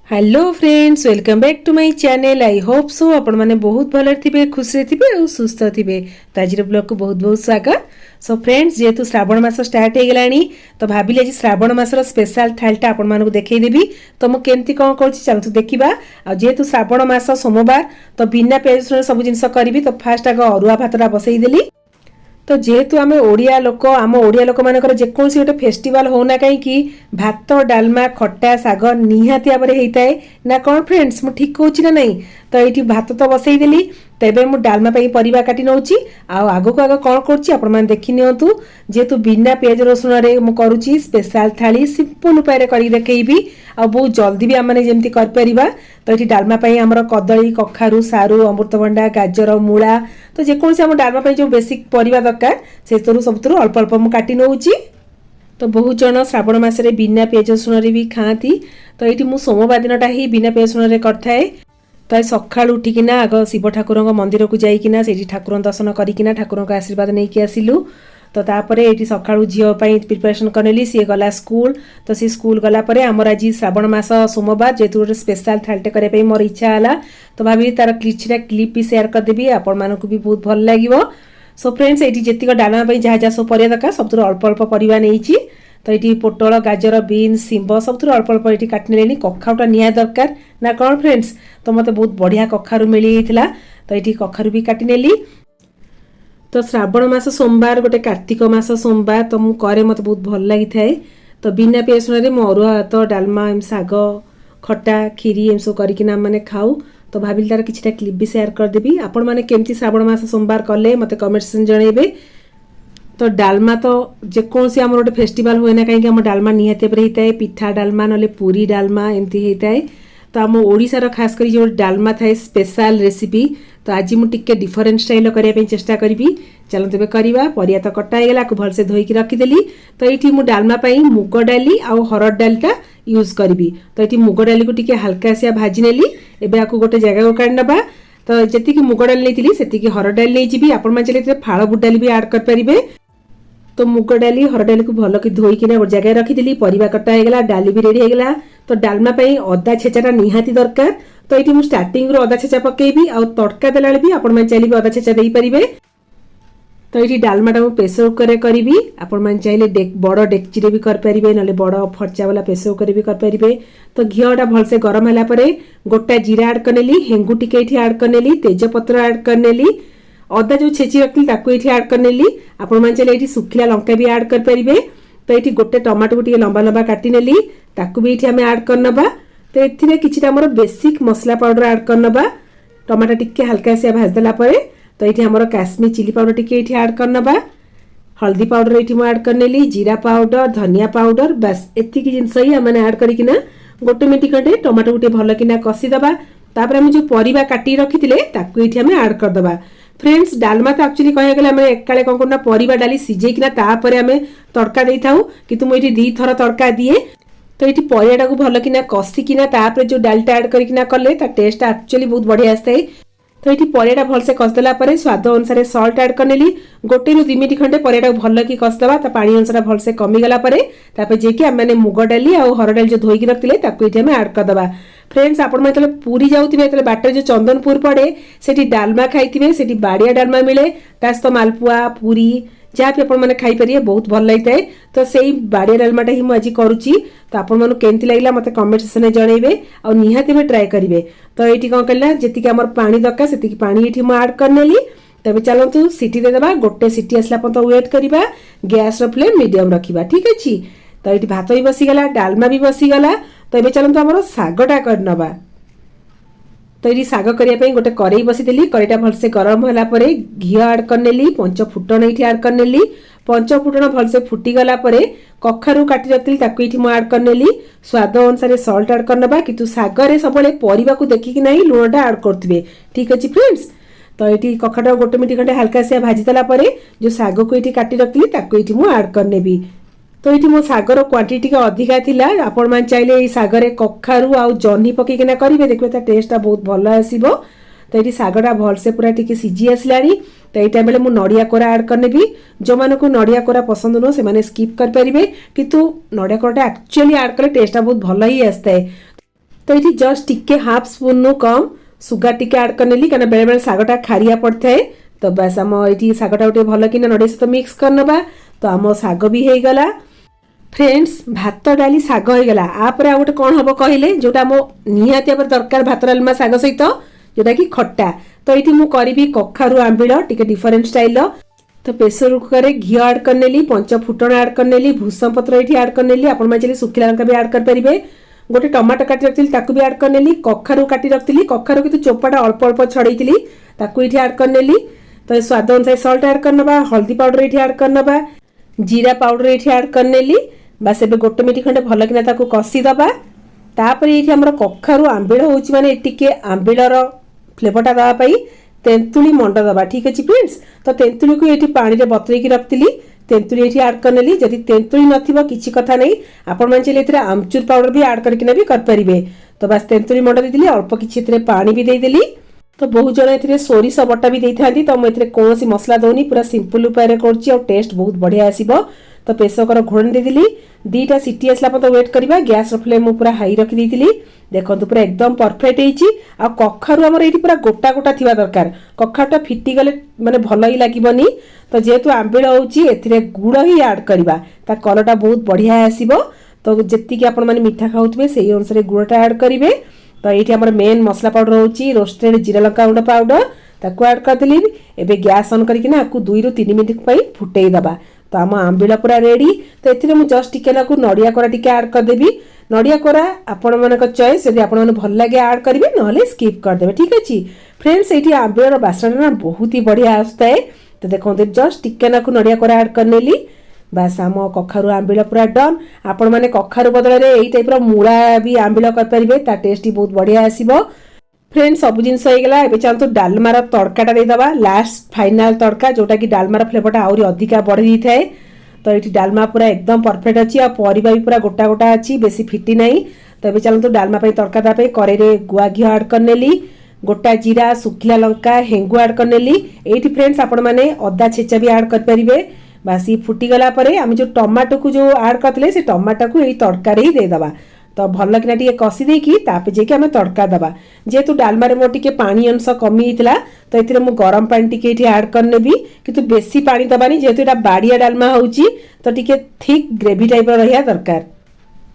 Hello friends, welcome back to my channel. I hope so आपण मैंने बहुत भले थे, खुश थे और सुस्थ थे। तो आज ब्लॉग को बहुत बहुत स्वागत। सो फ्रेंड्स, जेहेतु श्रावण मास स्टार्ट हो गलानी तो भाविले आज श्रावण मासर स्पेशल थालीटा आपण मानक देखईदेवी। तो मुझे केमती कौन कर चलतु देखा। जेहेतु श्रावण मास सोमवार तो बिना प्याज रसुण सब जिन करी। तो फास्ट आग अरुआ भातटा बसईदेली। तो जेहेतु आम ओडिया लोक आम ओडिया लोक मानकर जेकोसी गोटे फेस्टिवल होना कहीं भात डालमा खट्टा साग निहाती भाव होता है ना कौन फ्रेंड्स, मु ठीक कहूँ ना नहीं। तो ये भात तो बसईदेली, तेबे मु डालमा परिबा काटी नौची। आग को आग कौन कर देखी नियंतु। जेहेतु बिना पियाज रसुण रे मु करूची स्पेशल थाली सिंपल उपाय कर देखी। आ बहुत जल्दी भी आम जमी कर। तो ये डालमा आमर कदली कखारु सारू अमृतभंडा गाजर मूला तो जेकोसी आम डालमा जो बेसिक परिबा दरकार से सब अल्प अल्प मु काटी नौची। तो बहुत जन श्रावण मासरे बिना पियाज रसुण भी खाती। तो ये मु सोमवार दिनटा ही बिना पियाज रसुण करए। तो सका उठिकिना आग शिव ठाकुर मंदिर को जाइकिना से ठाकुर दर्शन करकिना ठाकुर आशीर्वाद नहीं कि आसिलु। तो तापर ये सका झील प्रिपरेशन करनेली, सी गला स्कूल। तो सी स्कूल गलापर आमर आज श्रावण मास सोमवार जेहेतु गोटे स्पेशल थालीटे करने मोर इच्छा है। तो भाभी तार किछिटा क्लिप भी शेयर करदेवी, आपण मानकु भी बहुत भल लगे। सो फ्रेंड्स, ये जीतिक डालमा जहाँ जहाँ सब परिया दरकार सब अल्प अल्प परिया नहीं। तो ये पोटल गाजर बीन्स शिंब सब अल्प अल्प ये काटने कखारुटा निहा दरकार ना कौन फ्रेंड्स। तो मत बहुत बढ़िया कखारु मिली होता। तो ये कखारु भी काटिनेली। तो श्रावण मास सोमवार गोटे कार्तिक मास सोमवार तो मुझे मत बहुत भल लगी थाए। तो बिना पियाज रसुण में अरुआ भात डालमा साग खट्टा खीरी एम सब करके मैंने खाऊ। तो भाविल तार किछिटा क्लिप भी शेयर करदेवी। आपण मैंने केमती श्रावण मास सोमवार कले मत कमेंट सेक्शन जनइबे। तो डालमा तो जेकोसी आम गोटे फेस्टिवल हुए ना कहीं आम डालमा निहाती होता है। पिठा डालमा ना पूरी डालमा एमती होता है। तो आम ओडिशार खास कर जो डालमा थाए स्पेशल रेसिपी। तो आज मुझे डिफरेंट स्टाइल करने चेष्टा करी। चलो तेज करवा। परिया तो कटा होगा भलसे धोईकी रखीदेली। तो ये मुझे डालमा मुग डाली आउ हरड़ डालीटा यूज करी। तो ये मुग डाली को टिके हल्का से भाजी नेली। एबे आपको गोटे जगह को काढ़ी नबा। तो जी मुग डाली नहीं से हरड़ डाली नहीं जी। आपण चाहिए फाड़ बुट डाली भी ऐड करेंगे। तो मुग डाली हरड़ डाली को भल कि धोईकिना गोटे जगह रखीदेली। परिवा कटा होगा डाली भी रेडी होगा। तो डालमा अदा छेचाटा निहाती दरकार। तो ये मुझे स्टार्टिंग अदा छेचा पकेबी आ तड़का देला भी आपण चाहिए अदा छेचा दे पारे। तो ये डालमाटा मुझे प्रेसर कुकर करी। आपण चाहिए बड़ डेक्ची भी करेंगे ना बड़ फर्चा वाला प्रेसर कुकर भी करेंगे। तो घीटा भलसे गरम है गोटा जीरा ऐड करनेली, हेंगु टिके ऐड करनेली, तेजपत्र ऐड करनेली, अदा जो छेची रखी ये ऐड करनेली। आपण चाहिए सुखिला लंका भी ऐड करेंगे। तो ये गोटे टमाटो को लंबा लंबा काटी नेली ताकू भी आम ऐड करनबा। तो ये किसी बेसिक मसला पाउडर ऐड करनबा। टमाटो टिके हल्का से भाजदेला। तो ये आमर काश्मीर चिली पाउडर टिके ऐड करनबा। हल्दी पाउडर ये ऐड करनेली, जीरा पाउडर धनिया पाउडर बस एति जिनस ही आम ऐड करना गोटे मिनट खंडे टमाटो को भल कि कषिदबा। तापर आम जो परिवा काटी रखी ये आम ऐड करदबा। फ्रेंड्स, डालमा तो एक्चुअली कह गले आम एकाले कौन करना परिवा डाली सिझेकिना तापर आम तड़का दे था कि मुझे दी थर तड़का दिए। तो ये परिवाटा को भल कि कषिकिना तापर जो डालटा ऐड करकिना कले टेस्ट एक्चुअली बहुत बढ़िया आसता है। तो ये परिवाटा भलसे कषदेला स्वाद अनुसार सल्ट ऐड करनेली। गोटे रु 2 मिनट खंडे परिवाटा भल कि कषदबा। तो पानी अनुसार भलसे कमीगला जी आम मैंने मुग डाली आ हरड़ डाली जो धोईकी रखते ये ऐड करदबा। फ्रेंड्स, आपण जो पूरी जाऊे बाटर जो चंदनपुर पड़े से डालमा खाई से बाड़िया डालमा मिले ता सहित मालपुआ पूरी जहाँ भी आपने खाईपर बहुत भल लगी है। तो से बाड़िया डालमाटा ही मुझे करुच्ची। तो आपण मन केमती लगे मत कमेंट सेक्शन में जनइबे आ निहाती भी ट्राए करेंगे। तो ये कौन कहला जी आम पानी दरकार से पानी ये ऐड करनेली। तबे चलतु सीटी देदेबा। गोटे सीटी आसला पर्यंत वेट करवा। गैस फ्लेम मीडियम रखा। ठीक अच्छे। तो ये भात भी बसीगला डालमा भी बसीगला। तो ये चलतु आम सागटा करनबा। तो ये साग करने गोटे कड़ई बसीदेली। कड़ईटा भलसे गरम होगापर घी ऐड करनेली, पंच फुटन ये ऐड करनेली। पंच फुटन भलसे फुटीगला कखारु काटी रखी ये ऐड करनेली। स्वाद अनुसार सल्ट ऐड करनबा किंतु सागरे सब परिवा को देखिकी ना लुणटा ऐड करेंगे। ठीक अच्छे फ्रेंड्स। तो ये कखाटा गोटे मिनट खंडे हल्का से भाजीदेला जो साग को ये काटी रखी ये ऐड करनेबी। तो ये मो सागर क्वांटिटी अधिका थिला। आपण मान चाहिए सागरे कखारु आ जह्नी पकईकिना करेंगे देखिए टेस्टा बहुत भल आसो। तो ये सागटा भलसे पूरा टी सीझी आसला। तो ये टाइम मुझे नड़िया कोरा ऐड करनेबी। जो मानक नड़िया कोरा पसंद नुह से स्किप करेंगे किंतु नड़िया कोराटा एक्चुअली ऐड कले टेस्टा बहुत भल ही आसता है। तो ये जस्ट टिके हाफ स्पून नु कम सुगार टिके ऐड करनेली कना बेले बेले सागटा खारिया पड़ता है। तो बस आम ये सागटा गोटे भल कि नड़िया सहित मिक्स करनबा। तो आम साग भी हो गला फ्रेंड्स, भात डाली साग हो गला। आप गोटे कौन हम कहले जोटा मो निहाती दरकार भात डालमा साग सहित जोटा कि खट्टा। तो ये मुझे करी कखारू आंबिल टिके डिफरेंट स्टाइल। तो प्रेसर कुकर में घी ऐड करनेली, पंच फुटण ऐड करनेली, भूसम पत्र ये ऐड करनेली। आपण मैंने सुखिला लंका भी ऐड करेंगे। गोटे टमाटो काटी रखी भी ऐड करनेली, कखारू काटी रखी कखारू कि चोपाटा अल्प अल्प छड़ेली ये ऐड करनेली। तो स्वाद अनुसार सल्ट ऐड करनबा, हल्दी पाउडर ये ऐड करनबा, जीरा पाउडर ये ऐड करनेली। बस एबे गोटे मिनिट खंडे भल कि कषी दबा। तापर ये आमर कखारू आंबिल हो माने टिके आंबिलर फ्लेवरटा दवाई तेंतुली मंड दबा। ठीक अच्छे फ्रेंड्स, तो तेंतुली को ये पानी में बतरेकी रखी तेंतुली ये ऐड करनेली। जदि तेंतुली नथिबो किछि कथा नहीं, आपण माने चले एथरे आमचूर पाउडर भी ऐड करके भी कर परिबे। तो बस तेंतुली मंड देली, अल्प किछि एथरे पानी भी दे देली। तो बहुत जन एथरे सोरिष बटा भी देथांती। तो मैं एथरे कोनोसी मसला दउनी, पूरा सिंपल उपाय रे करछि और टेस्ट बहुत बढ़िया आसीबो। तो प्रेसर कुकर घोड़न दे देली, दीटा सीटी आसला पर वेट करबा। गैस रो फ्लेम पूरा हाई रखी देइतिली। देखंतु पूरा एकदम परफेक्ट हेची। आ कखारू हमर एठी पूरा गोटा गोटा थिबा दरकार, कखारूटा फिटी गले माने भल ही लागिबनी। तो जेतु आंबिल होची एथिरे गुड़ ही ऐड करबा, ता कलरटा बहुत बढ़िया आसीबो। तो जेति कि आपण माने मीठा खाउतबे सेही अनुसार गुड़टा ऐड करिवे। तो ये हमर मेन मसला पाउडर होची रोस्टेड जीरा लंका गुंड पाउडर, ताकू ऐड कर देली। एबे गैस ऑन करके ना आकु 2 ରୁ 3 मिनिट पई फुटेई दबा। तो आम आंबिल पूरा रेडी। तो एथिरे मु जस्ट टिके नाकु नडिया कोरा टिके ऐड कर देबी। नडिया कोरा आपण मानक चॉइस, यदि आपण माने भल लागे ऐड करिवे, नहले स्किप कर देबे। ठीक अछि फ्रेंड्स, एठी आंबिल रो बासना ना बहुत ही बढ़िया आस्ता है। तो देखो जस्ट टिके नाकु नडिया कोरा ऐड करनेली। बास आम कखारू आंबिल पूरा डन। आपण माने कखारू बदल रे एई टाइप रो मूला भी आंबिल कर परिबे, ता टेस्ट ही बहुत बढ़िया आसीबो। फ्रेंड्स सब जिनस हो गला। एबे चाहतु डालमार तड़काटा देदबा, लास्ट फाइनाल तड़का जोटा कि डालमार फ्लेवरटा आउरी अधिका बढ़ी थाए। तो ये डालमा पूरा एकदम परफेक्ट अच्छी, आ परिबा भी पूरा गोटा गोटा अच्छी, बेसी फिटी नहीं। तो ये चलतु डालमा पे तड़का देबा पे करेरे गुआ घी ऐड करनेली, गोटा जीरा, सुखिला लंका, हेंगु ऐड करनेली। एठी फ्रेंड्स आपण माने अदा छेचा भी ऐड कर परिबे। बास ये फुटी गला परे आम जो टमाटो को जो ऐड करथिले से टमाटो को एई तड़का रे ही दे दबा। तो भल कि कषि देकी तापर जेकी आम तड़का दबा। जेहेतु डालमारे मोर टिके पानी अंश कमी होता, तो ये मु गरम पानी टिके ऐड करनेबी, किंतु बेसी पानी दबानी, जेहेतु एटा बाड़िया डालमा होची। तो टिके थिक ग्रेवी टाइप रहा दरकार।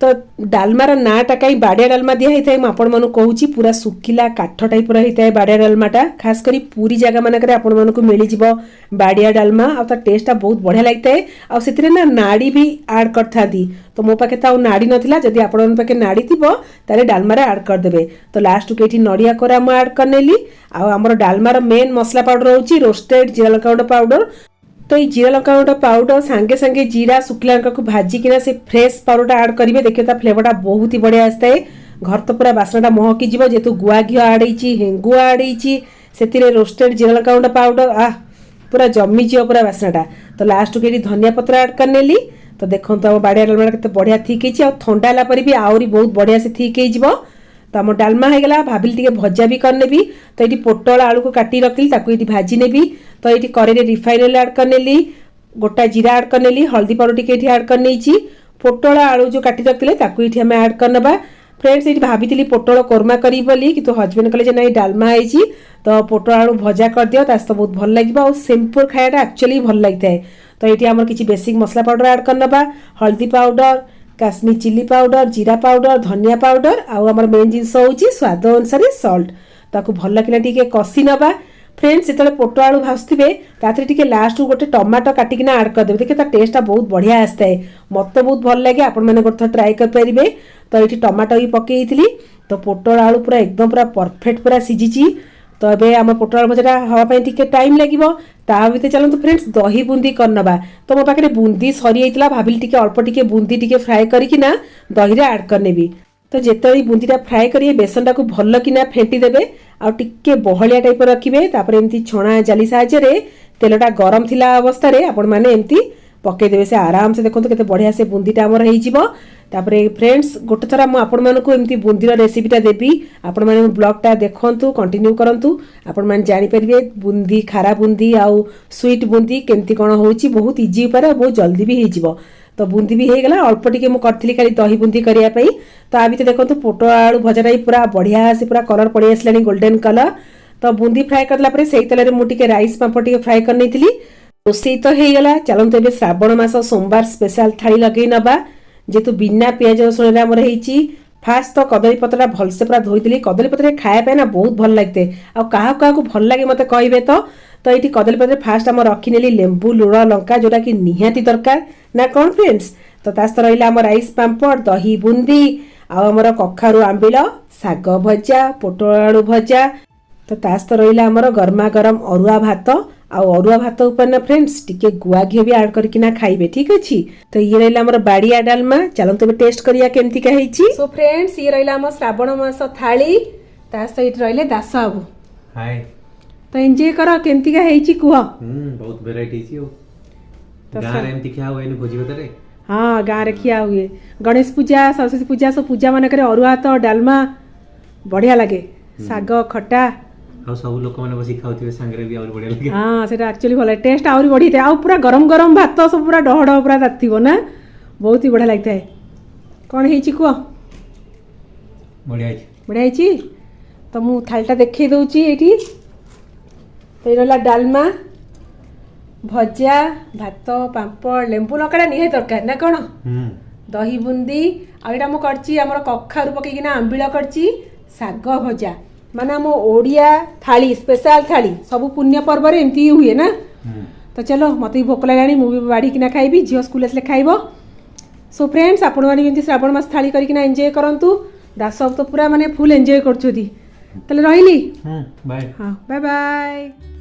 तो डालमार नाटा कहीं बाड़िया डालमा दिया होता है, आपण मानू कहूँ पूरा सुखिला काठ टाइप रही है बाड़िया डालमाटा। खास करी पूरी जगह मानक आपण मानू मिल जाव बाड़िया डालमा, आ टेस्टा बहुत बढ़िया लगता है। आ से ना नाड़ी भी ऐड करथांती। तो मो पाखे तो नाड़ी नथिला, जदि आपण पाखे नाड़ी थिबो ताले डालमार ऐड करदेबे। तो लास्ट को नड़िया कोरा मु ऐड करनेली। आमर डालमार मेन मसला पाउडर होची रोस्टेड जीरा लंका गुंड पाउडर। तो ये जीरा लंका गुंड पाउडर सांगे सांगे जीरा सुखिला लंका को भाजिकिना से फ्रेश पाउडर ऐड करेंगे। देखिए ता फ्लेवरटा बहुत ही बढ़िया आसता है। घर तो पूरा बासनाटा महकी जीव, जेहेतु गुआ घी ऐड होती, हेंगु ऐड होती, से रोस्टेड जीरा लंका गुंड पाउडर पूरा जमी जीव पूरा बासनाटा। तो लास्ट को धनिया पत्र ऐड करनेली। तो देखो तो बाड़िया डालमा केते बढ़िया थिक है, ठंडा होला पर भी आउरी बहुत बढ़िया से थिक हो। तो आम डालमा हो गला। भाविली टिके भजा भी करनेबी। तो ये पोटल आलू को काटी रखी ताकू ये भाजी नेबी। तो ये कड़े रिफाइन ऑयल ऐड करनेली, गोटा जीरा ऐड करनेली, हल्दी पाउडर टिके ऐड करनी, पोटल आलू जो काटी रखते ताकू ये आम ऐड करनबा। फ्रेंड्स ये भाभी पोटल कोरमा करी बोली, किंतु हजबैंड कहले ना डालमा है, तो पोटल आलू भजा कर दियो, तास तो बहुत भल लगे और सिंपल खायाटा एक्चुअली भल लगता है। तो ये आम किसी बेसिक मसला पाउडर ऐड करनबा, हल्दी पाउडर, काश्मीर चिली पाउडर, जीरा पाउडर, धनिया पाउडर, आमर मेन जिनस होची स्वाद अनुसार सल्ट। ताकू भल कि कषि नबा। फ्रेंड्स जो पोटल आलू भाजुवे ताते टिके लास्ट गोटे टमाटो काटिकिना ऐड करदेवे। देखिए ता टेस्टा बहुत बढ़िया आसता है, मत बहुत भल लगे। आपण मैंने गोटे ट्राए करेंगे। तो ये टमाटो भी पकई थी। तो पोटल आलू पूरा एकदम पूरा परफेक्ट पूरा सीझी। तो ये आम पोटल आलू भजा हाँपाई टिके टाइम लगे। ता भीतर चलते फ्रेंड्स दही बूंदी करनबा। तो मो पाखे बूंदी सरी जाइला, भाविली टिके अल्प टिके बूंदी टिके फ्राए करिकिना दही रे ऐड करनेबी। तो जिते बूंदीटा फ्राए करेंगे बेसनटा को भल किना फेंटी देबे, आ टिके बहलिया टाइप रखिए। तापर एमती छणा जाली साहाय्य तेलटा गरम थिला अवस्था रे आपण माने एमती पकईदेवे। से आराम से देखो केते बढ़िया से बूंदीटा आमर हो। फ्रेंड्स गोटे थर मुझे बूंदीर रेसिपीटा देवी, आपण मैंने ब्लॉगटा देखु कंटिन्यू करूँ। आपण मैंने जानीपर बूंदी खारा बूंदी आउ स्वीट बूंदी केमती कौन हो, बहुत इजी उपाय बहुत जल्दी भी हो। तो बुंदी भी होगला अल्प टिके मुझे करी खाली दही बुंदी करने तो आ भर देखो पोटल आलू भजाटा भी पूरा बढ़िया से पूरा कलर पड़ आसला गोल्डन कलर तो बुंदी फ्राए करला से तेल में मुझे राइस पापड़ टे फ्राए कर नहीं रोसई तो होगला चलते ए श्रावण मास सोमवार स्पेशल थाली लगे नवा जेहेतु बिना पियाज रसुण आमर हो फास्ट तो कदली पत्र भलसे पूरा धोईली कदली पत्र खायापे ना बहुत भल लगते क्या भल लगे मत कहे तो ये कदली पत्र फास्ट आम रखिनेली लेंबू लुण लंका जोटा कि निहाती दरकार ना कौन फ्रेंड्स तो तास्त रहा आम राइस पापड़ दही बुंदी आमर कखारू आंबिल शाग भजा पोटल आलू भजा तो तास्त रहा आमर गरमा गरम अरुआ भात अरुआ भात ऊपर ना फ्रेंड्स टिके गुआ घी भी ऐड करके खाइबे ठीक अच्छी तो ये रहा आमर बाड़िया डालमा चलते तो टेस्ट करिया केमती का हेची सो फ्रेंड्स ये रहा आम श्रावण मास थाली तास्त ये रहिले दास बाबू हाय तो एंजॉय करो केमती का हेची कुह बहुत वैरायटी छी तो गारे एमती खिया होए नि भोजी भतरे हाँ गाँव रे खिया हुए गणेश पूजा सरस्वती पूजा सब पूजा मानक अरुआ भात डालमा बढ़िया लगे शाग खटा आ सब लोक माने बसी खाउथिबे संगरे भी और बढ़िया लगे हाँ सेटा एक्चुअली भल टेस्ट आउरी बढ़ी थे आ पूरा गरम गरम भात सब पूरा डह डह पूरा तातिबो ना बहुत ही बढ़िया लगता है कौन हेची कुह बढ़िया हेची तो मु थालीटा देखई दउची एठी तो ये रहा डालमा भजा भात पापड़ लेंबू लंका निहाती दरकार ना कौन दही बुंदी आईटा मु करची हमर कखारू पकेकिना आंबिल करची शाग भजा माने हम ओडिया थाली स्पेशल थाली सब पुण्य पर्व रे एमती हुए ना तो चलो मत भी भोक लगानी मुझे बाड़ी किना खाइबी झील स्कूल आसले खाइब सो फ्रेंड्स आपण मैंने श्रावण मास थाली करकिना एंजॉय करंतु दास तो पूरा माने फुल एंजॉय करछोदी तले रहिली बाय हाँ बाय बाय।